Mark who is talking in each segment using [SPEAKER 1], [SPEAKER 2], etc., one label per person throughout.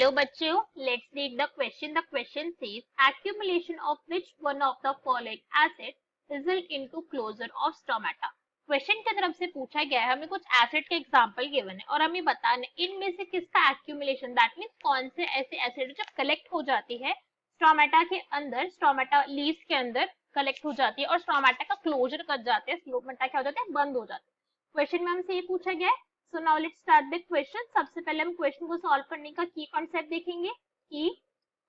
[SPEAKER 1] Hello बच्चों, let's read the question. The question says accumulation of which one of the following acid result into closure of stomata. Question की तरफ से पूछा गया है, हमें कुछ एसिड के एग्जांपल गिवन है और हमें बताना इनमें से किसका एक्यूमुलेशन, दैट मींस कौन से ऐसे एसिड जब कलेक्ट हो जाती है स्टोमेटा के अंदर, स्टोमेटा लीव्स के अंदर कलेक्ट हो जाती है और स्टोमेटा का क्लोजर कर जाते हैं, स्टोमेटा क्या हो जाता है, बंद हो जाता है. क्वेश्चन में हमसे ये पूछा गया है. So now let's start the question. सबसे पहले हम क्वेश्चन को सॉल्व करने का की कॉन्सेप्ट देखेंगे. की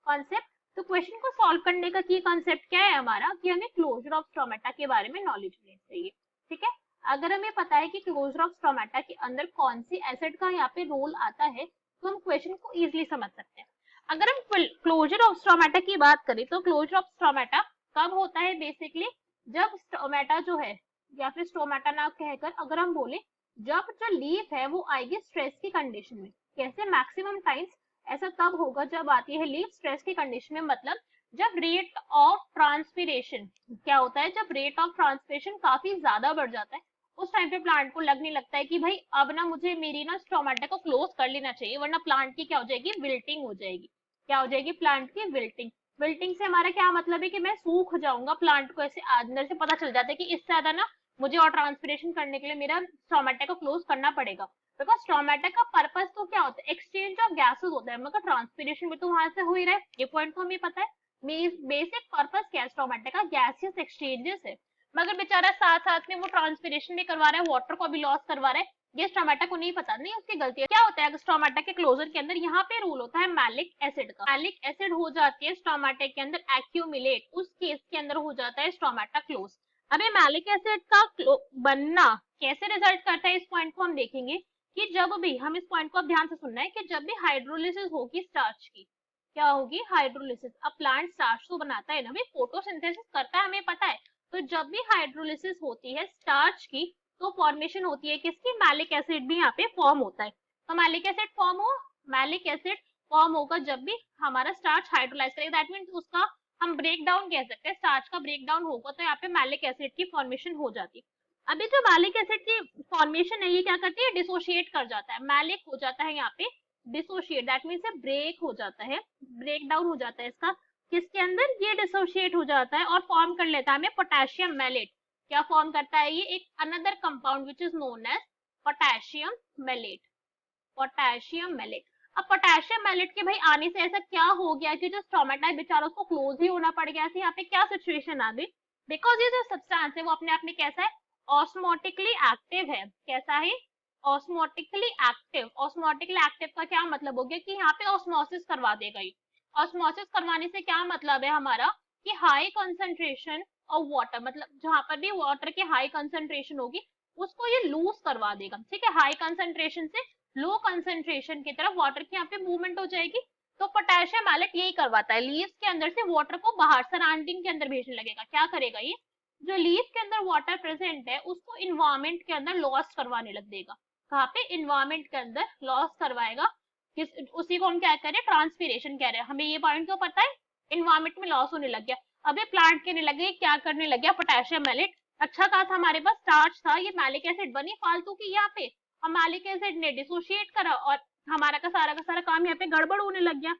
[SPEAKER 1] कॉन्सेप्ट, तो क्वेश्चन को सॉल्व करने का की कॉन्सेप्ट क्या है हमारा, कि हमें क्लोजर ऑफ स्टोमेटा के बारे में नॉलेज होनी चाहिए. ठीक है, अगर हमें पता है कि क्लोजर ऑफ स्टोमेटा के अंदर कौन सी एसिड का यहाँ पे रोल आता है तो हम क्वेश्चन को इजिली समझ सकते हैं. अगर हम क्लोजर ऑफ स्टोमेटा की बात करें तो क्लोजर ऑफ स्टोमेटा कब होता है, बेसिकली जब स्टोमेटा जो है, या फिर स्टोमेटा ना कहकर अगर हम बोले जब जो लीफ है वो आएगी स्ट्रेस की कंडीशन में. कैसे, मैक्सिमम टाइम्स ऐसा तब होगा जब आती है लीफ स्ट्रेस की कंडीशन में, मतलब जब रेट ऑफ ट्रांसपिरेशन क्या होता है, जब रेट ऑफ ट्रांसपिरेशन काफी ज्यादा बढ़ जाता है उस टाइम पे प्लांट को लगने लगता है कि भाई अब ना मुझे मेरी ना स्टोमेटा को क्लोज कर लेना चाहिए, वरना प्लांट की क्या हो जाएगी, विल्टिंग हो जाएगी. क्या हो जाएगी, प्लांट की विल्टिंग. विल्टिंग से हमारा क्या मतलब है कि मैं सूख जाऊंगा, प्लांट को ऐसे अंदर से पता चल जाता है कि इससे ज्यादा ना मुझे और ट्रांसपिरेशन करने के लिए मेरा स्टोमेटा को क्लोज करना पड़ेगा. बिकॉज स्टोमेटा का पर्पस तो क्या होता है, एक्सचेंज ऑफ गैसेस होता है, मगर ट्रांसपिरेशन भी तो वहां से हो ही रहा है. ये पॉइंट तो हमें पता है. बेसिक पर्पस क्या है स्टोमेटा का, गैसियस एक्सचेंजेस है. मगर बेचारा साथ साथ में वो ट्रांसपिरेशन भी करवा रहा है, वाटर को भी लॉस करवा रहा है. ये स्टोमेटा को नहीं पता, नहीं उसकी गलती है. क्या होता है स्टोमेटा के क्लोजर के अंदर, यहाँ पे रूल होता है मैलिक एसिड का. मैलिक एसिड हो जाती है स्टोमेटा के अंदर एक्यूमुलेट, उस केस के अंदर हो जाता है स्टोमेटा क्लोज. अबे मैलिक एसिड का बनना कैसे रिजल्ट करता है, इस पॉइंट को हम देखेंगे कि जब भी हम, इस पॉइंट को अब ध्यान से सुनना है, कि जब भी हाइड्रोलिसिस होगी स्टार्च की, क्या होगी, हाइड्रोलिसिस. अब प्लांट स्टार्च तो बनाता है ना भाई, फोटोसिंथेसिस करता है, हमें पता है. तो जब भी हाइड्रोलिसिस होती है स्टार्च की तो फॉर्मेशन होती है किसकी, मैलिक एसिड भी यहाँ पे फॉर्म होता है. तो मैलिक एसिड फॉर्म हो, मैलिक एसिड फॉर्म होगा जब भी हमारा स्टार्च हाइड्रोलाइज करेगा, दैट मीन्स उसका हम ब्रेक डाउन कह सकते हैं, स्टार्च का ब्रेक डाउन होगा तो यहाँ पे मैलिक एसिड की फॉर्मेशन हो जाती है. अभी जो मैलिक एसिड की फॉर्मेशन है ये क्या करती है, डिसोशिएट कर जाता है, मैलिक हो जाता है यहाँ पे डिसोशिएट, दैट मीन्स ब्रेक हो जाता है, ब्रेक डाउन हो जाता है इसका, किसके अंदर, ये डिसोशिएट हो जाता है और फॉर्म कर लेता है हमें पोटेशियम मेलेट. क्या फॉर्म करता है ये, एक another compound which is known as potassium malate. Potassium malate. अब पोटेशियम मेलेट के भाई आने से ऐसा क्या हो गया कि जो स्टोमेटा है बेचारा उसको क्लोज ही होना पड़ गया. यहाँ पे क्या सिचुएशन आ गई, बिकॉज ये जो सब्सटेंस है वो अपने आप में कैसा है, ऑस्मोटिकली एक्टिव है. कैसा है, ऑस्मोटिकली एक्टिव. ऑस्मोटिकली एक्टिव का क्या मतलब हो गया कि यहाँ पे ऑस्मोसिस करवा देगा ये. ऑस्मोसिस करवाने से क्या मतलब है हमारा, कि हाई कंसंट्रेशन ऑफ वाटर, मतलब जहां पर भी वाटर की हाई कंसंट्रेशन होगी उसको ये लूज करवा देगा. ठीक है, हाई कंसंट्रेशन से लो कंसंट्रेशन की तरफ वाटर की यहाँ पे मूवमेंट हो जाएगी. तो पोटेशियम मैलेट यही करवाता है, लीव्स के अंदर से वाटर को बाहर सराउंडिंग के अंदर भेजने लगेगा. क्या करेगा ये, जो लीव्स के अंदर वाटर प्रेजेंट है उसको इन्वायरमेंट के अंदर लॉस करवाने लग देगा. कहाँ पे, इन्वायरमेंट के अंदर लॉस करवाएगा. उसी को हम क्या कह रहे हैं, ट्रांसपिरेशन कह रहे हैं. हमें ये पॉइंट तो पता है, इन्वायरमेंट में लॉस होने लग गया. अबे प्लांट कहने लगे, क्या करने लग गया, पोटेशियम मैलेट. अच्छा कहा था हमारे पास स्टार्च था, ये मैलिक एसिड बनी फालतू की यहाँ पे, और मैलिक एसिड ने डिसोशिएट करा और हमारा का सारा काम यहाँ पे गड़बड़ होने लग गया.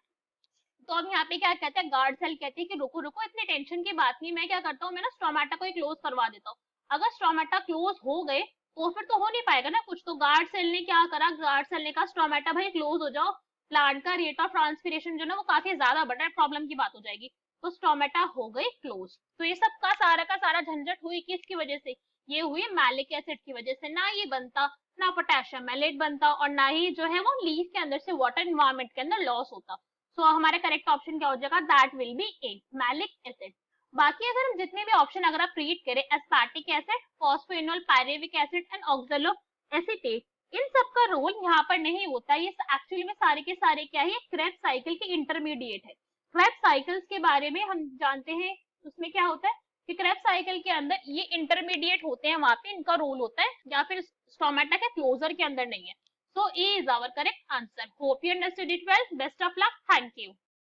[SPEAKER 1] तो अब यहाँ पे क्या कहते हैं, गार्ड सेल कहती है कि रुको रुको, इतनी टेंशन की बात नहीं, मैं क्या करता हूँ, मैं ना स्टोमेटा को क्लोज करवा देता हूँ. अगर स्टोमेटा क्लोज हो गए तो फिर तो हो नहीं पाएगा ना कुछ. तो गार्ड सेल ने क्या करा, गार्ड सेल ने कहा स्टोमेटा भाई क्लोज हो जाओ, प्लांट का रेट ऑफ ट्रांसपिरेशन जो ना वो काफी ज्यादा बढ़ रहा है, प्रॉब्लम की बात हो जाएगी. तो स्टोमेटा हो गई क्लोज. तो ये सब का सारा झंझट हुई किसकी वजह से, ये हुई मैलिक एसिड की वजह से. ना ये बनता, ना पोटेशियम मैलेट बनता, और ना ही जो है वो लीफ के अंदर से वाटर इन्वायरमेंट के अंदर लॉस होता. सो हमारा करेक्ट ऑप्शन क्या हो जाएगा, that will be A, malic acid. बाकी अगर हम जितने भी ऑप्शन अगर आप रीड करें, aspartic acid, phosphoenol, pyruvic acid and oxaloacetate, इन सब का रोल यहाँ पर नहीं होता. ये एक्चुअली में सारे के सारे क्या है, क्रेब्स साइकिल के इंटरमीडिएट है. क्रेब्स साइकिल्स के बारे में हम जानते हैं, उसमें क्या होता है कि क्रेब्स साइकिल के अंदर ये इंटरमीडिएट होते हैं, वहां पे इनका रोल होता है, या फिर स्टोमेटा के क्लोजर के अंदर नहीं है. So A is our correct answer. Hope you understood it well. Best of luck. Thank you.